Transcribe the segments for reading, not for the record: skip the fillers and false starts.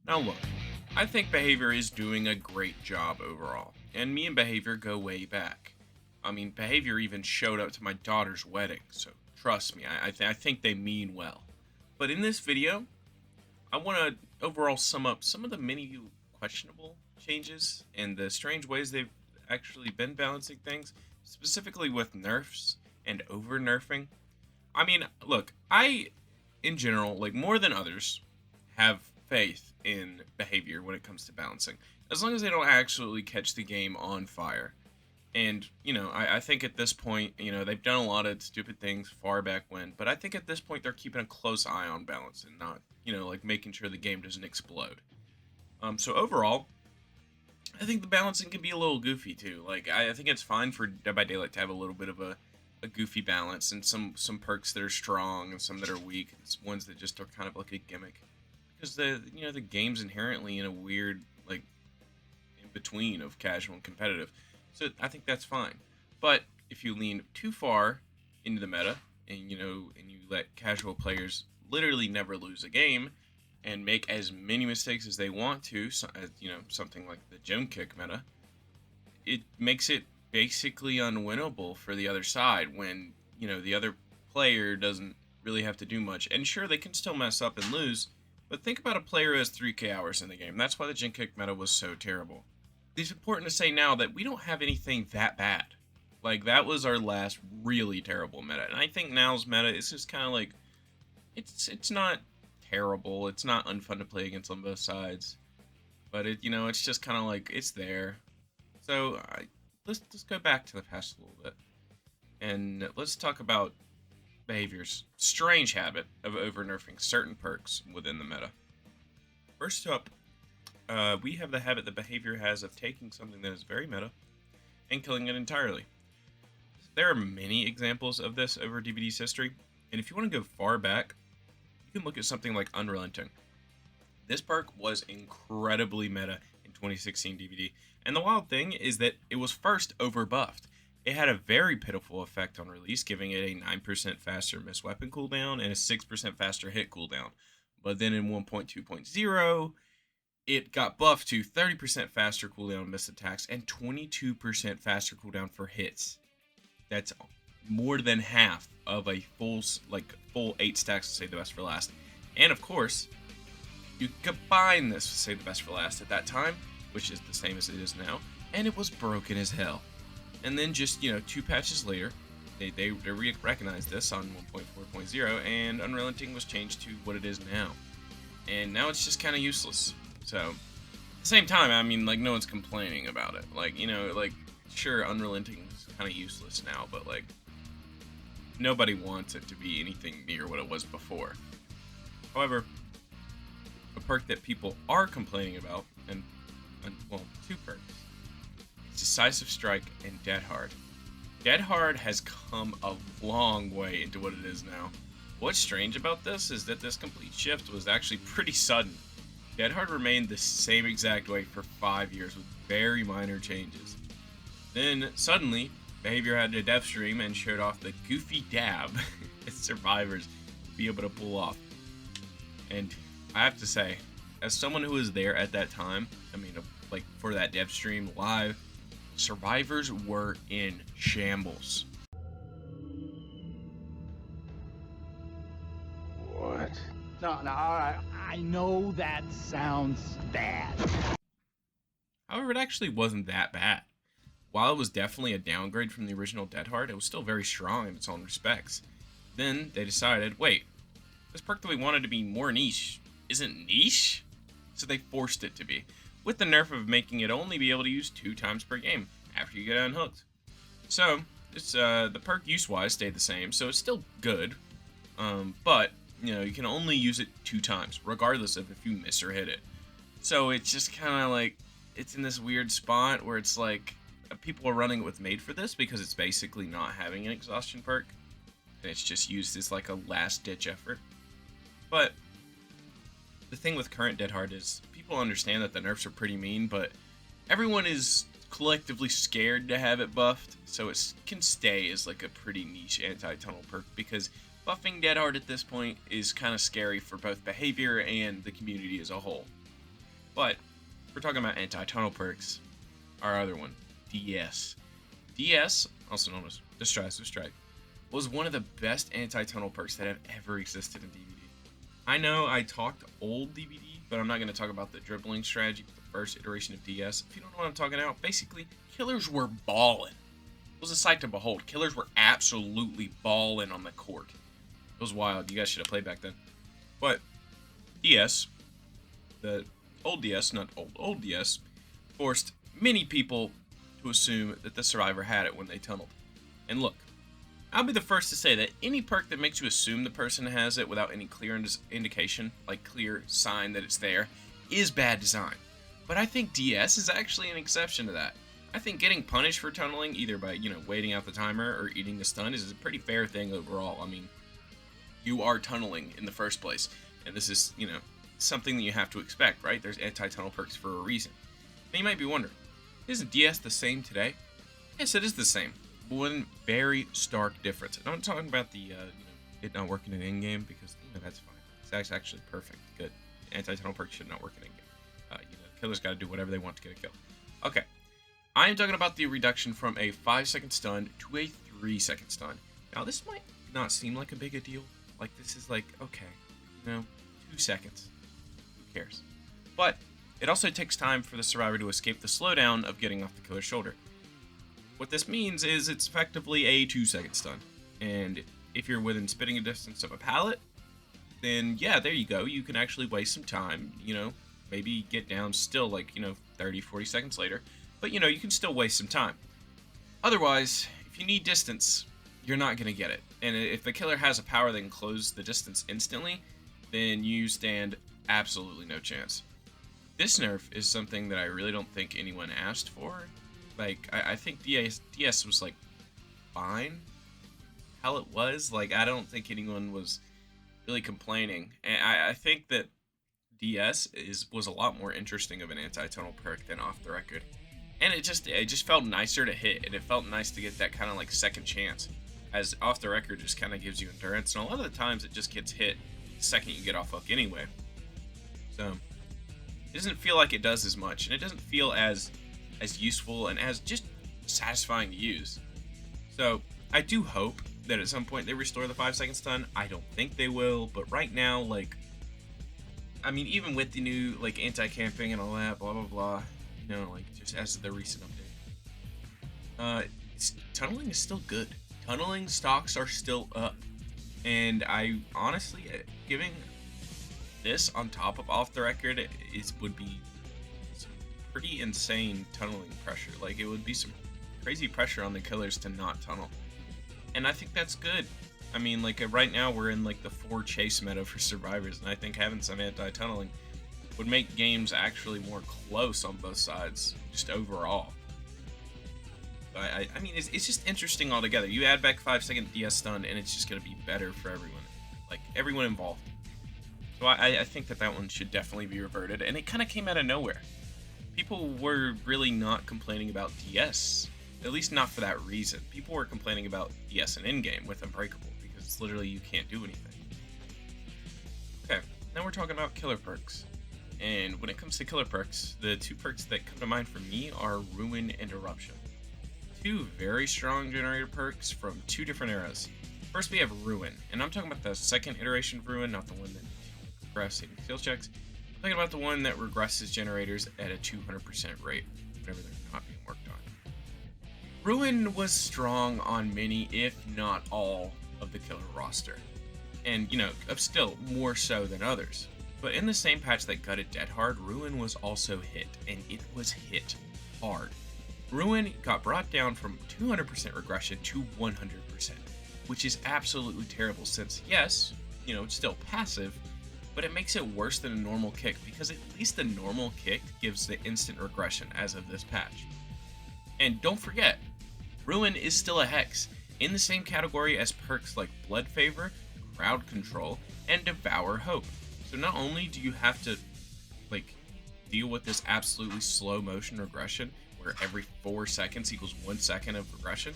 Now look, I think Behavior is doing a great job overall, and me and Behavior go way back. I mean, Behavior even showed up to my daughter's wedding, so trust me, I think they mean well. But in this video, I want to overall sum up some of the many questionable changes and the strange ways they've actually been balancing things, specifically with nerfs and over nerfing. I mean, look, in general, like more than others, have faith in Behavior when it comes to balancing, as long as they don't actually catch the game on fire. And, I think at this point, they've done a lot of stupid things far back when, but I think at this point they're keeping a close eye on balance and not, like making sure the game doesn't explode. So overall, I think the balancing can be a little goofy too. Like, I think it's fine for Dead by Daylight to have a little bit of a goofy balance and some perks that are strong and some that are weak, and ones that just are kind of like a gimmick. Because the game's inherently in a weird, like, in between of casual and competitive. So I think that's fine. But if you lean too far into the meta and you let casual players literally never lose a game and make as many mistakes as they want to, something like the gem kick meta, it makes it basically unwinnable for the other side when, the other player doesn't really have to do much. And sure, they can still mess up and lose, but think about a player who has 3k hours in the game. That's why the gem kick meta was so terrible. It's important to say now that we don't have anything that bad. Like, that was our last really terrible meta. And I think now's meta is just kind of like, it's not terrible. It's not unfun to play against on both sides. But it's just kind of like, it's there. So let's go back to the past a little bit. And let's talk about Behavior's strange habit of over-nerfing certain perks within the meta. First up, we have the habit that Behavior has of taking something that is very meta and killing it entirely. There are many examples of this over DBD's history, and if you want to go far back, you can look at something like Unrelenting. This perk was incredibly meta in 2016 DBD, and the wild thing is that it was first overbuffed. It had a very pitiful effect on release, giving it a 9% faster miss weapon cooldown and a 6% faster hit cooldown. But then in 1.2.0, it got buffed to 30% faster cooldown on missed attacks and 22% faster cooldown for hits. That's more than half of a full 8 stacks to save the best for last. And of course, you combine this to save the best for last at that time, which is the same as it is now, and it was broken as hell. And then just, 2 patches later, they recognized this on 1.4.0, and Unrelenting was changed to what it is now. And now it's just kind of useless. So, at the same time, I mean, like, no one's complaining about it. Like, sure, Unrelenting is kind of useless now, but, like, nobody wants it to be anything near what it was before. However, a perk that people are complaining about, and 2 perks, is Decisive Strike and Dead Hard. Dead Hard has come a long way into what it is now. What's strange about this is that this complete shift was actually pretty sudden. Dead Hard remained the same exact way for 5 years with very minor changes. Then, suddenly, Behavior had a dev stream and showed off the goofy dab that survivors would be able to pull off. And I have to say, as someone who was there at that time, for that dev stream live, survivors were in shambles. What? No, I know that sounds bad. However, it actually wasn't that bad. While it was definitely a downgrade from the original Dead Hard, it was still very strong in its own respects. Then they decided, wait, this perk that we wanted to be more niche isn't niche? So they forced it to be, with the nerf of making it only be able to use 2 times per game after you get unhooked. So, the perk use-wise stayed the same, so it's still good, but, you can only use it 2 times, regardless of if you miss or hit it. So it's just kind of like, it's in this weird spot where it's like, people are running it with Made for this because it's basically not having an exhaustion perk, and it's just used as like a last-ditch effort. But the thing with current Dead Hard is people understand that the nerfs are pretty mean, but everyone is collectively scared to have it buffed, so it can stay as like a pretty niche anti-tunnel perk, because buffing Dead Hard at this point is kind of scary for both Behavior and the community as a whole. But we're talking about anti-tunnel perks. Our other one, DS. DS, also known as Decisive Strike, was one of the best anti-tunnel perks that have ever existed in DBD. I know I talked old DBD, but I'm not going to talk about the dribbling strategy with the first iteration of DS. If you don't know what I'm talking about, basically, killers were balling. It was a sight to behold. Killers were absolutely balling on the court. It was wild. You guys should have played back then. But DS, the old DS, not old DS, forced many people to assume that the survivor had it when they tunneled. And look, I'll be the first to say that any perk that makes you assume the person has it without any clear indication, like clear sign that it's there, is bad design. But I think DS is actually an exception to that. I think getting punished for tunneling, either by, waiting out the timer or eating the stun, is a pretty fair thing overall. I mean, you are tunneling in the first place, and this is, something that you have to expect, right? There's anti-tunnel perks for a reason. Now you might be wondering, isn't DS the same today? Yes, it is the same. One very stark difference. And I'm not talking about the, it not working in in-game, because, that's fine. It's actually perfect. Good. Anti-tunnel perks should not work in in-game. Killers got to do whatever they want to get a kill. Okay. I am talking about the reduction from a 5-second stun to a 3-second stun. Now, this might not seem like a big a deal. Like, this is like, okay, 2 seconds. Who cares? But it also takes time for the survivor to escape the slowdown of getting off the killer's shoulder. What this means is it's effectively a 2-second stun. And if you're within spitting distance of a pallet, then yeah, there you go. You can actually waste some time, maybe get down still like, 30, 40 seconds later. But, you can still waste some time. Otherwise, if you need distance, you're not going to get it. And if the killer has a power that can close the distance instantly, then you stand absolutely no chance. This nerf is something that I really don't think anyone asked for. Like, I think DS was, like, fine how it was. Like, I don't think anyone was really complaining. And I think that DS was a lot more interesting of an anti-tunnel perk than Off the Record. And it just felt nicer to hit, and it felt nice to get that kind of like second chance, as Off the Record just kind of gives you endurance, and a lot of the times it just gets hit the second you get off hook anyway. So it doesn't feel like it does as much, and it doesn't feel as useful and as just satisfying to use. So I do hope that at some point they restore the 5-second stun. I don't think they will, but right now, like, I mean, even with the new like anti-camping and all that, blah blah blah. Like, just as the recent update. Tunneling is still good. Tunneling stocks are still up. And I honestly, giving this on top of Off the Record would be some pretty insane tunneling pressure. Like, it would be some crazy pressure on the killers to not tunnel. And I think that's good. I mean, like, right now we're in like the 4 chase meta for survivors, and I think having some anti-tunneling would make games actually more close on both sides, just overall. I mean, it's just interesting altogether. You add back 5-second DS stun, and it's just going to be better for everyone. Like, everyone involved. So I think that one should definitely be reverted, and it kind of came out of nowhere. People were really not complaining about DS, at least not for that reason. People were complaining about DS in in-game with Unbreakable, because it's literally you can't do anything. Okay, now we're talking about killer perks. And when it comes to killer perks, the 2 perks that come to mind for me are Ruin and Eruption. 2 very strong generator perks from 2 different eras. First we have Ruin, and I'm talking about the second iteration of Ruin, not the one that regresses skill checks. I'm talking about the one that regresses generators at a 200% rate whenever they're not being worked on. Ruin was strong on many, if not all, of the killer roster. And, still more so than others. But in the same patch that gutted Dead Hard, Ruin was also hit, and it was hit hard. Ruin got brought down from 200% regression to 100%, which is absolutely terrible since, yes, it's still passive, but it makes it worse than a normal kick, because at least the normal kick gives the instant regression as of this patch. And don't forget, Ruin is still a Hex, in the same category as perks like Blood Favor, Crowd Control, and Devour Hope. So not only do you have to, deal with this absolutely slow motion regression, where every 4 seconds equals 1 second of regression,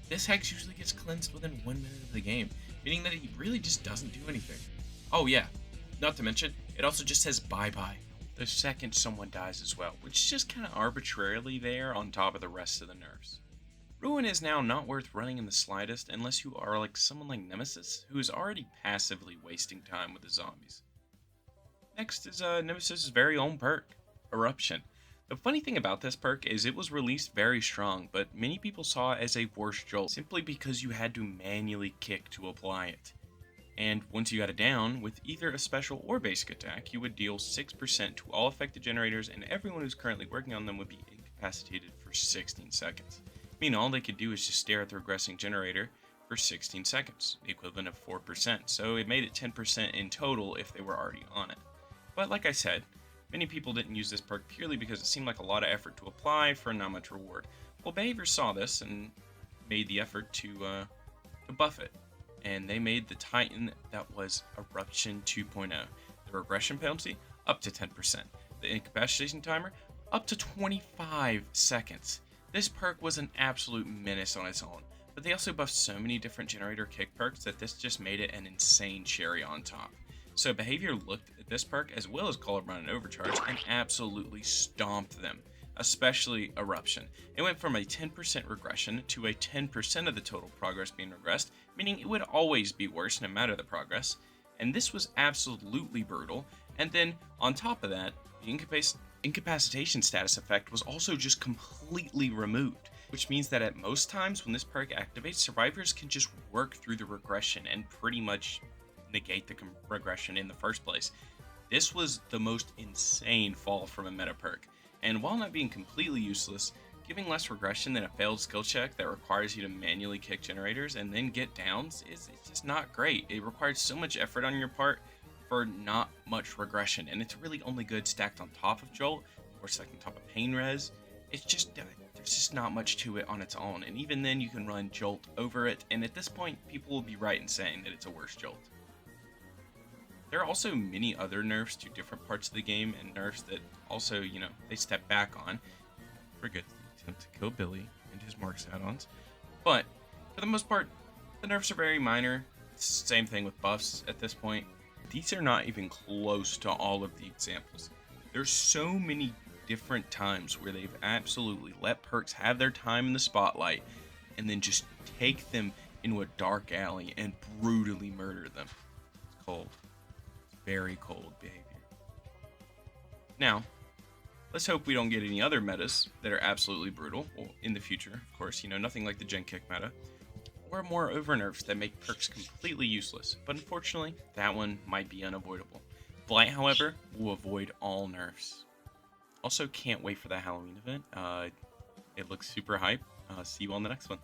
this Hex usually gets cleansed within 1 minute of the game, meaning that it really just doesn't do anything. Oh yeah, not to mention, it also just says bye-bye. the second someone dies as well, which is just kind of arbitrarily there on top of the rest of the nerfs. Ruin is now not worth running in the slightest unless you are like someone like Nemesis, who is already passively wasting time with the zombies. Next is Nemesis's very own perk, Eruption. The funny thing about this perk is it was released very strong, but many people saw it as a worse jolt simply because you had to manually kick to apply it. And once you got it down, with either a special or basic attack, you would deal 6% to all affected generators, and everyone who's currently working on them would be incapacitated for 16 seconds. Meaning all they could do is just stare at the regressing generator for 16 seconds, the equivalent of 4%, so it made it 10% in total if they were already on it. But like I said, many people didn't use this perk purely because it seemed like a lot of effort to apply for not much reward. Well, Behavior saw this and made the effort to buff it, and they made the Titan that was Eruption 2.0. The regression penalty, up to 10%. The incapacitation timer, up to 25 seconds. This perk was an absolute menace on its own, but they also buffed so many different generator kick perks that this just made it an insane cherry on top. So Behavior looked at this perk as well as Collarbone and Overcharge and absolutely stomped them, especially Eruption. It went from a 10% regression to a 10% of the total progress being regressed, meaning it would always be worse no matter the progress, and this was absolutely brutal. And then on top of that, the incapacitation status effect was also just completely removed, which means that at most times when this perk activates, survivors can just work through the regression and pretty much negate the regression in the first place. This was the most insane fall from a meta perk, and while not being completely useless, giving less regression than a failed skill check that requires you to manually kick generators and then get downs is just not great. It requires so much effort on your part for not much regression, and it's really only good stacked on top of Jolt or stacked on top of Pain Res. It's just there's just not much to it on its own, and even then you can run Jolt over it, and at this point people will be right in saying that it's a worse Jolt. There are also many other nerfs to different parts of the game, and nerfs that also, they step back on. Forget the attempt to kill Billy and his Marks add-ons. But for the most part, the nerfs are very minor. Same thing with buffs at this point. These are not even close to all of the examples. There's so many different times where they've absolutely let perks have their time in the spotlight and then just take them into a dark alley and brutally murder them. It's cold. It's very cold behavior. Now, let's hope we don't get any other metas that are absolutely brutal in the future. Of course, nothing like the Gen Kick meta. Or more overnerfs that make perks completely useless, but unfortunately, that one might be unavoidable. Blight, however, will avoid all nerfs. Also, can't wait for the Halloween event. It looks super hype. See you on the next one.